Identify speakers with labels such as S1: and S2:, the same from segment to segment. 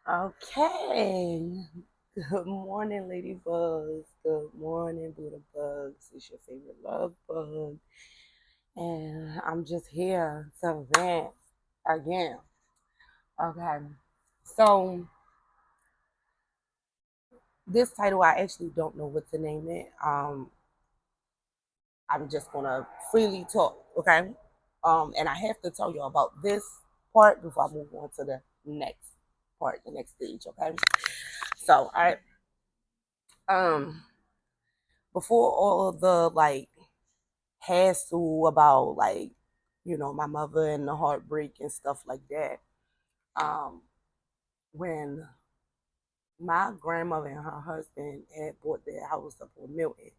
S1: Okay. Good morning, ladybugs. Good morning, Buddha bugs. It's your favorite love bug. And I'm just here to vent again. Okay. So this title I actually don't know what to name it. I'm just gonna freely talk, okay? And I have to tell you about this part before I move on to the next part, the next stage, okay? So I um before all of the hassle about my mother and the heartbreak and stuff like that. Um, when my grandmother and her husband had bought their house up on Milton,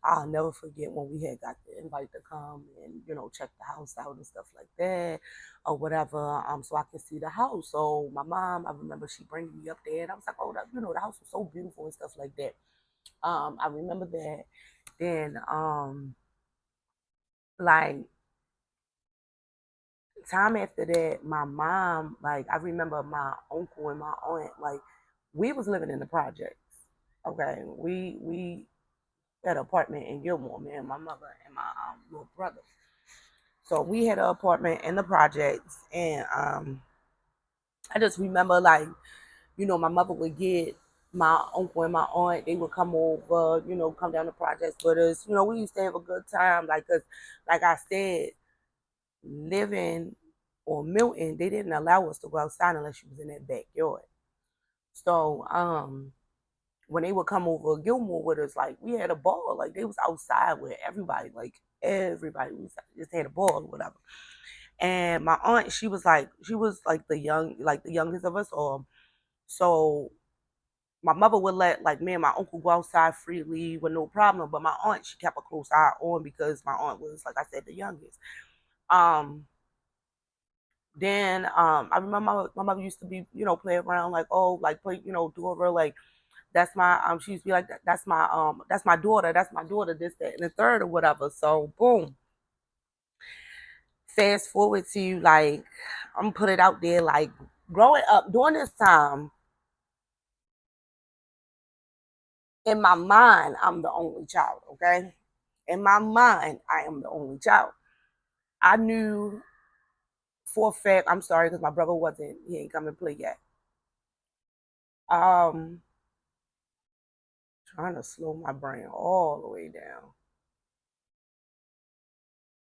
S1: I'll never forget when we had got the invite to come and check the house out and stuff like that or whatever. So I could see the house. So my mom, I remember she bringing me up there, and I was like, oh, the house was so beautiful and stuff like that. I remember that. Then like time after that, my mom, I remember my uncle and my aunt, we was living in the projects. Okay, we had an apartment in Gilmore, me and my mother and my little brother. So we had an apartment in the projects, and I just remember my mother would get my uncle and my aunt. They would come over, come down the projects with us. We used to have a good time, cause like I said, living on Milton, they didn't allow us to go outside unless you was in that backyard. So when they would come over Gilmore with us, we had a ball. Like they was outside with everybody, we just had a ball or whatever. And my aunt, she was like the youngest of us all. So my mother would let me and my uncle go outside freely with no problem. But my aunt, she kept a close eye on because my aunt was, like I said, the youngest. Um, Then I remember my mother used to be, play around play, do over that's my she used to be like that's my daughter, this, that, and the third or whatever. So boom. Fast forward to I'm put it out there growing up during this time, in my mind, I'm the only child, okay? In my mind, I am the only child. I knew for a fact, I'm sorry because my brother wasn't, he ain't come and play yet. Um Trying to slow my brain all the way down.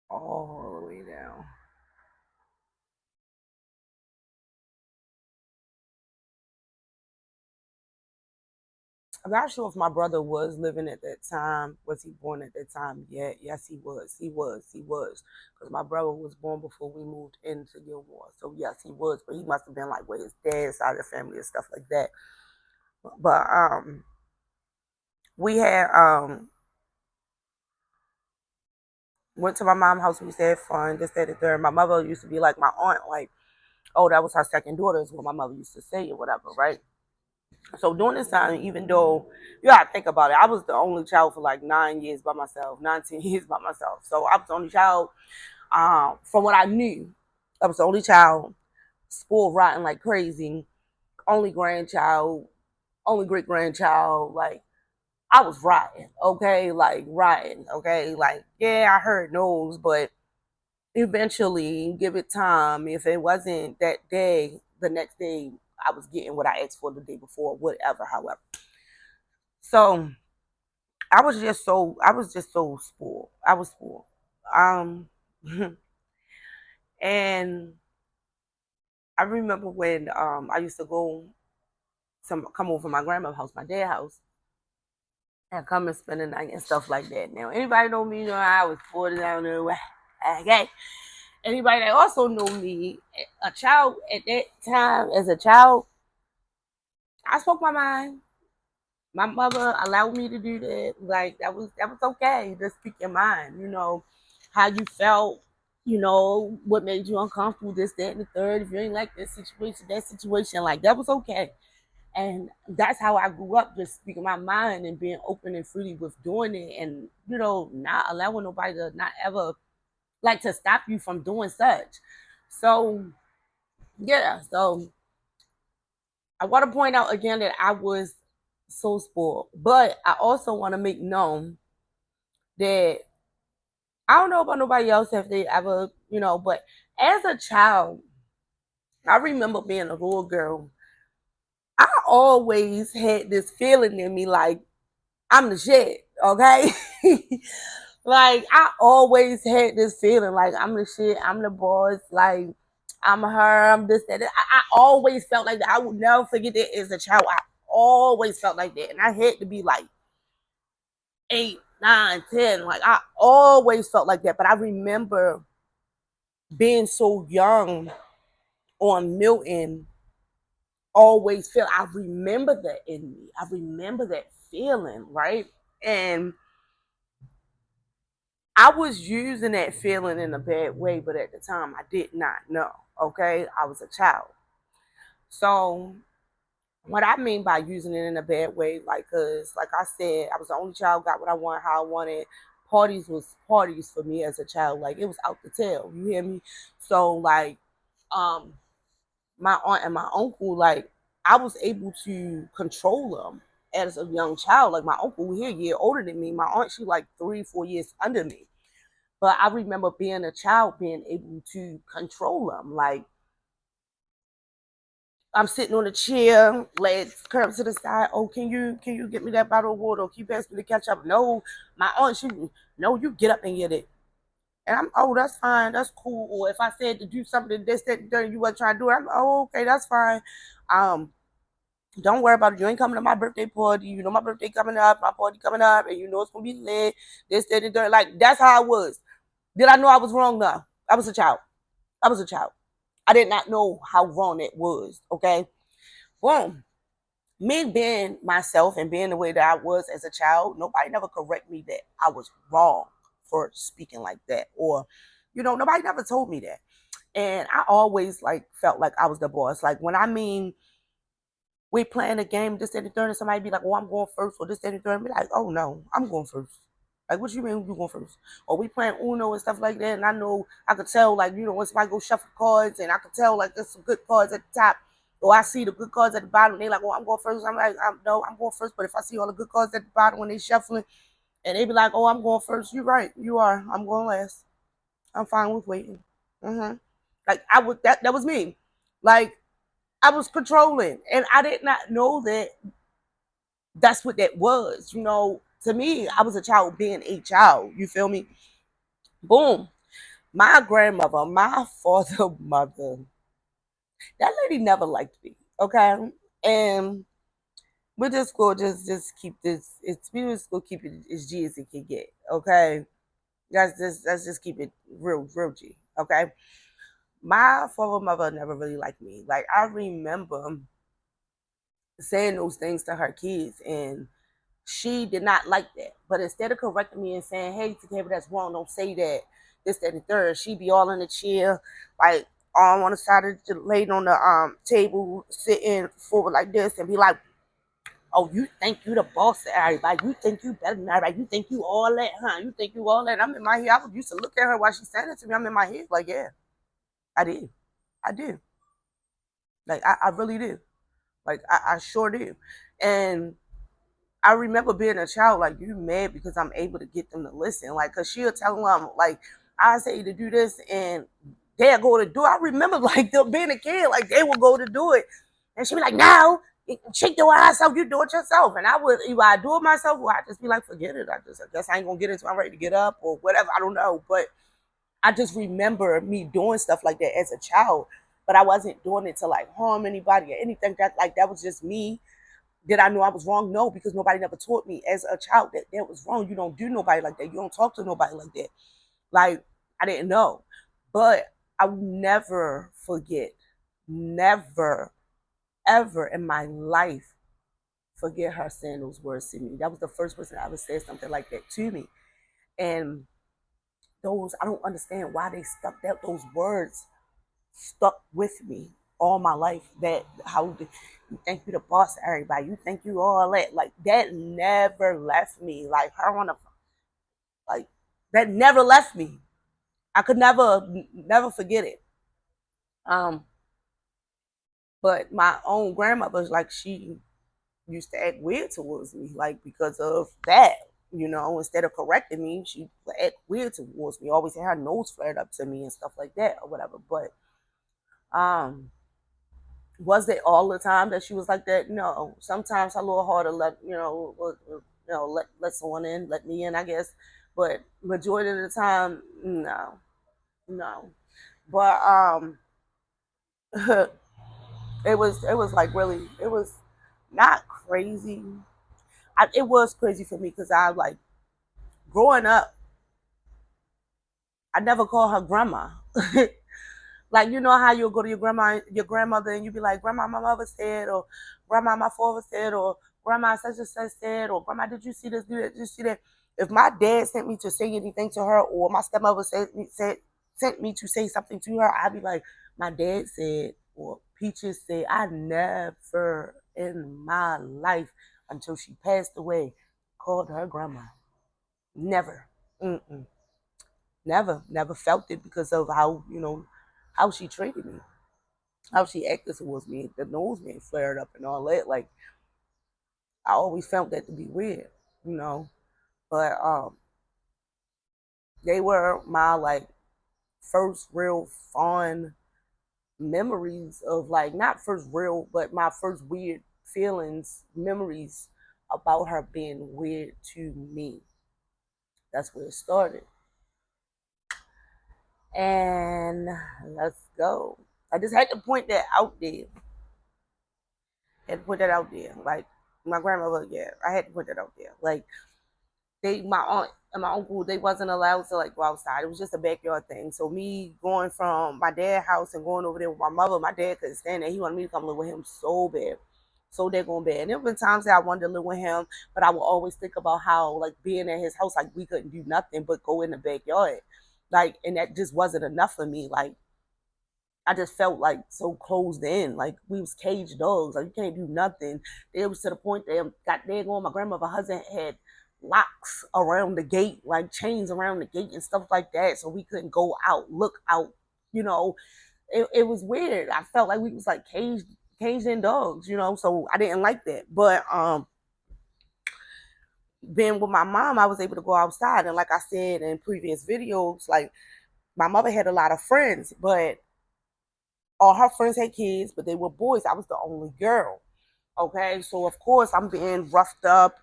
S1: All the way down. I'm not sure if my brother was living at that time. Was he born at that time yet? Yes, he was. He was. He was. Because my brother was born before we moved into Gilmore. So yes, he was. But he must have been with his dad's side of the family and stuff like that. But we had went to my mom's house. We used to have fun. This, that, and third. My mother used to be like my aunt. Like, oh, that was her second daughter, is what my mother used to say or whatever, right? So during this time, even though you gotta think about it, I was the only child for 9 years by myself, 19 years by myself. So I was the only child. From what I knew, I was the only child, spoiled rotten like crazy, only grandchild, only great grandchild. Like I was rotten, okay, rotten, okay. Yeah, I heard no's, but eventually, give it time. If it wasn't that day, the next day I was getting what I asked for the day before, whatever. However. So I was just so spoiled. I was spoiled. Um, and I remember when I used to come over to my grandma's house, my dad's house, and come and spend the night and stuff like that. Now, anybody know me, I was 40 down there. Okay. Anybody that also know me, a child at that time, as a child, I spoke my mind. My mother allowed me to do that. That was okay. Just speak your mind. How you felt. What made you uncomfortable. This, that, and the third. If you ain't like this situation, that situation, that was okay. And that's how I grew up, just speaking my mind and being open and freely with doing it, and not allowing nobody to not ever to stop you from doing such. So yeah, so I want to point out again that I was so spoiled, but I also want to make known that I don't know about nobody else if they ever, but as a child, I remember being a little girl. I always had this feeling in me like I'm the shit, okay? Like I always had this feeling like I'm the shit, I'm the boss, like I'm her, I'm this, that. I always felt like that. I would never forget that as a child. I always felt like that. And I had to be like 8, 9, 10. Like I always felt like that. But I remember being so young on Milton, always feel I remember that in me. I remember that feeling, right? And I was using that feeling in a bad way, but at the time I did not know. Okay, I was a child. So what I mean by using it in a bad way, like, cause like I said, I was the only child, got what I wanted, how I wanted. Parties was parties for me as a child. Like it was out the tail. You hear me? So like, um, my aunt and my uncle, like I was able to control them as a young child. Like my uncle here, a year older than me. My aunt, she like 3, 4 years under me. But I remember being a child, being able to control them. Like I'm sitting on a chair, legs curved to the side. Oh, can you get me that bottle of water? Or can you pass me the ketchup? No, my aunt, she no, you get up and get it. And I'm, oh, that's fine, that's cool. Or if I said to do something this, that, and third, you weren't trying to do it, I'm, oh, okay, that's fine. Um, don't worry about it. You ain't coming to my birthday party. You know my birthday coming up, my party coming up, and you know it's gonna be lit. This, that, and third. Like that's how I was. Did I know I was wrong? No, I was a child. I was a child. I did not know how wrong it was. Okay, boom. Me being myself and being the way that I was as a child, nobody never correct me that I was wrong for speaking like that, or nobody never told me that. And I always like felt like I was the boss. Like when I mean we playing a game, this, that, and the third, and somebody be like, "Oh, I'm going first," or this, that, and the third, and be like, "Oh no, I'm going first." Like, what you mean you going first? Or we playing Uno and stuff like that, and I know I could tell, like, when somebody go shuffle cards, and I could tell, like, there's some good cards at the top, or I see the good cards at the bottom, and they like, "Oh, I'm going first." I'm like, "No, I'm going first." But if I see all the good cards at the bottom when they shuffling, and they be like, "Oh, I'm going first," you're right, you are. I'm going last. I'm fine with waiting. Like I would that was me. Like I was controlling, and I did not know that that's what that was. To me, I was a child being a child. You feel me? Boom. My grandmother, my father, mother, that lady never liked me. Okay, and we're just gonna just keep this. We just gonna keep it as G as it can get. Okay, let's just keep it real G. Okay, my father, mother never really liked me. Like I remember saying those things to her kids, and she did not like that. But instead of correcting me and saying, "Hey, Takeba, that's wrong. Don't say that." This, that, and the third. She'd be all in the chair, like on one side of the laid on the table, sitting forward like this, and be like, "Oh, you think you the boss of everybody? You think you better than everybody? You think you all that, huh? You think you all that?" I'm in my head. I used to look at her while she's saying it to me. I'm in my head like, "Yeah, I did. I do. Like, I really do. Like, I sure do." And I remember being a child, like, you mad because I'm able to get them to listen. Like, cause she'll tell them, like, I say to do this and they'll go to do it. I remember like them being a kid, like they would go to do it. And she'd be like, "No, shake your ass out, you do it yourself." And I would either I do it myself or I just be like, "Forget it. I guess I ain't gonna get it until I'm ready to get up or whatever. I don't know." But I just remember me doing stuff like that as a child. But I wasn't doing it to like harm anybody or anything. That was just me. Did I know I was wrong? No, because nobody never taught me as a child that that was wrong. You don't do nobody like that. You don't talk to nobody like that. Like, I didn't know. But I will never forget, never, ever in my life forget her saying those words to me. That was the first person I ever said something like that to me. And I don't understand why they stuck that, those words stuck with me all my life. That how you think you the boss of everybody, you think you all that, like that never left me. Like her on a like that never left me. I could never forget it. Um But my own grandmother, like, she used to act weird towards me, like, because of that. Instead of correcting me, she would act weird towards me. Always had her nose flared up to me and stuff like that or whatever. But um, was it all the time that she was like that? No. Sometimes a little hard to let someone in, let me in, I guess. But majority of the time, no, no. But it was like, really, it was not crazy. It was crazy for me because I, like, growing up, I never called her grandma. Like, you know how you'll go to your grandmother, and you be like, "Grandma, my mother said," or "Grandma, my father said," or "Grandma, such and such said," or "Grandma, did you see this? Did you see that?" If my dad sent me to say anything to her, or my stepmother sent me to say something to her, I'd be like, "My dad said," or "Peaches said." I never in my life, until she passed away, called her grandma. Never. Mm-mm. Never felt it because of how she treated me, how she acted towards me, the nose being flared up and all that. Like, I always felt that to be weird, you know. But they were my, like, first real fond memories of, like, not first real, but my first weird feelings, memories about her being weird to me. That's where it started. And let's go. I just had to point that out there. Had to put that out there. Like, my grandmother, yeah, I had to put that out there. Like, my aunt and my uncle, they wasn't allowed to, like, go outside. It was just a backyard thing. So me going from my dad's house and going over there with my mother, my dad couldn't stand it. He wanted me to come live with him so bad. So they're going bad. And there have been times that I wanted to live with him, but I would always think about how, like, being at his house, like, we couldn't do nothing but go in the backyard. Like, and that just wasn't enough for me. Like, I just felt like so closed in, like we was caged dogs. Like, you can't do nothing. It was to the point that got there going. My grandmother husband had locks around the gate, like chains around the gate and stuff like that, so we couldn't go out, look out. You know, it was weird. I felt like we was like caged in dogs. So I didn't like that. But being with my mom, I was able to go outside, and like I said in previous videos, like, my mother had a lot of friends, but all her friends had kids, but they were boys. I was the only girl. Okay, so of course I'm being roughed up,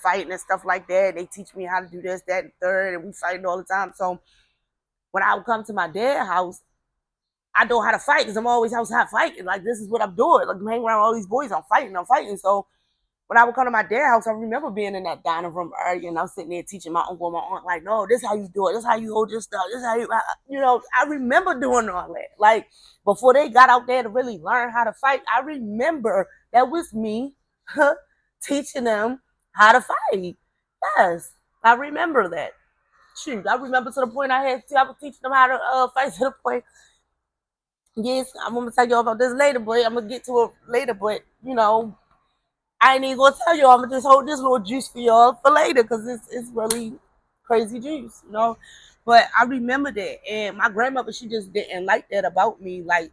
S1: fighting and stuff like that. They teach me how to do this, that, and third, and we fighting all the time. So when I would come to my dad's house, I know how to fight because I'm always outside fighting. Like, this is what I'm doing. Like, I'm hanging around all these boys, I'm fighting, I'm fighting. So when I would come to my dad's house, I remember being in that dining room area, and I'm sitting there teaching my uncle and my aunt, like, "No, this is how you do it. This is how you hold your stuff. This is how I remember doing all that. Like, before they got out there to really learn how to fight, I remember that was me teaching them how to fight. Yes, I remember that. Shoot, I remember to the point I was teaching them how to fight to the point. Yes, I'm gonna tell you about this later, but I'm gonna get to it later. But I ain't even gonna tell you. I'm gonna just hold this little juice for y'all for later because it's really crazy juice. But I remember that, and my grandmother, she just didn't like that about me. Like,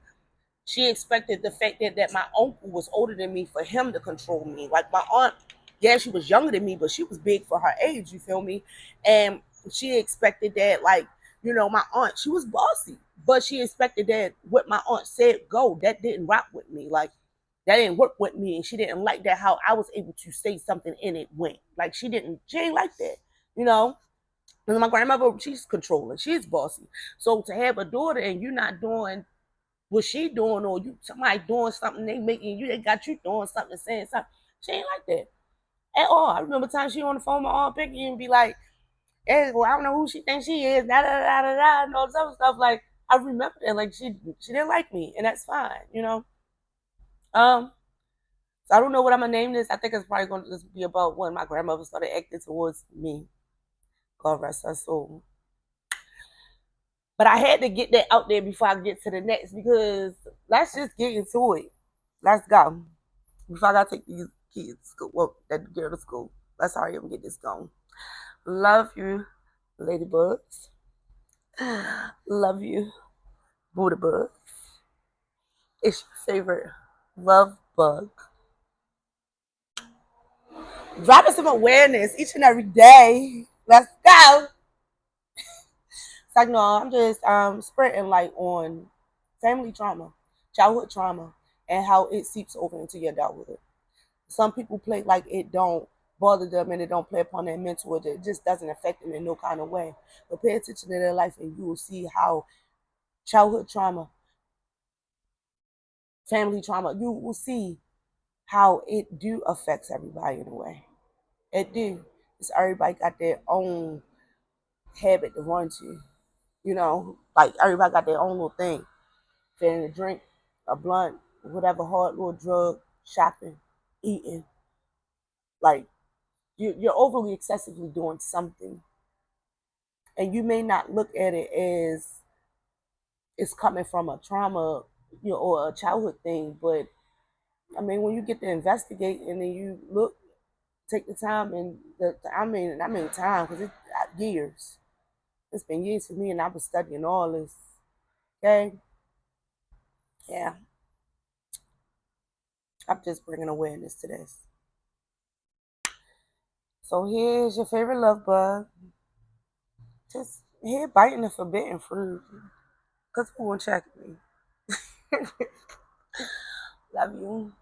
S1: she expected the fact that my uncle was older than me for him to control me. Like, my aunt, yeah, she was younger than me, but she was big for her age. You feel me? And she expected that, like, my aunt, she was bossy, but she expected that what my aunt said go. That didn't rock with me. Like, that didn't work with me, and she didn't like that how I was able to say something and it went. Like, she ain't like that, you know. And my grandmother, she's controlling, she's bossy. So to have a daughter and you not doing what she doing, or somebody doing something, they got you doing something, saying something, she ain't like that at all. I remember times she on the phone with my aunt Becky and be like, "Hey, well, I don't know who she thinks she is, da da da da da," and all this other stuff. Like, I remember that, like, she didn't like me, and that's fine. Um, So I don't know what I'm gonna name this. I think it's probably gonna just be about when my grandmother started acting towards me. God rest her soul. But I had to get that out there before I get to the next, because let's just get into it. Let's go. Before I gotta take these kids to school. Well, that girl to school. Let's hurry up and get this going. Love you, ladybugs. Love you, Buddha bugs. It's your favorite love bug. Dropping some awareness each and every day. Let's go. It's like, no, I'm just spreading light on family trauma, childhood trauma, and how it seeps over into your adulthood. Some people play like it don't bother them and it don't play upon their mental. It just doesn't affect them in no kind of way. But pay attention to their life and you will see how childhood trauma, family trauma, you will see how it do affects everybody in a way. It do. It's everybody got their own habit to run to. You know, like everybody got their own little thing. Fitting a drink, a blunt, whatever hard little drug, shopping, eating. Like you're overly excessively doing something. And you may not look at it as it's coming from a trauma, or a childhood thing, but I mean, when you get to investigate and then you look, take the time and I mean time because it's years. It's been years for me, and I was studying all this. Okay, yeah, I'm just bringing awareness to this. So here's your favorite love bug. Just here biting the forbidden fruit. Cause who won't check me? Love you.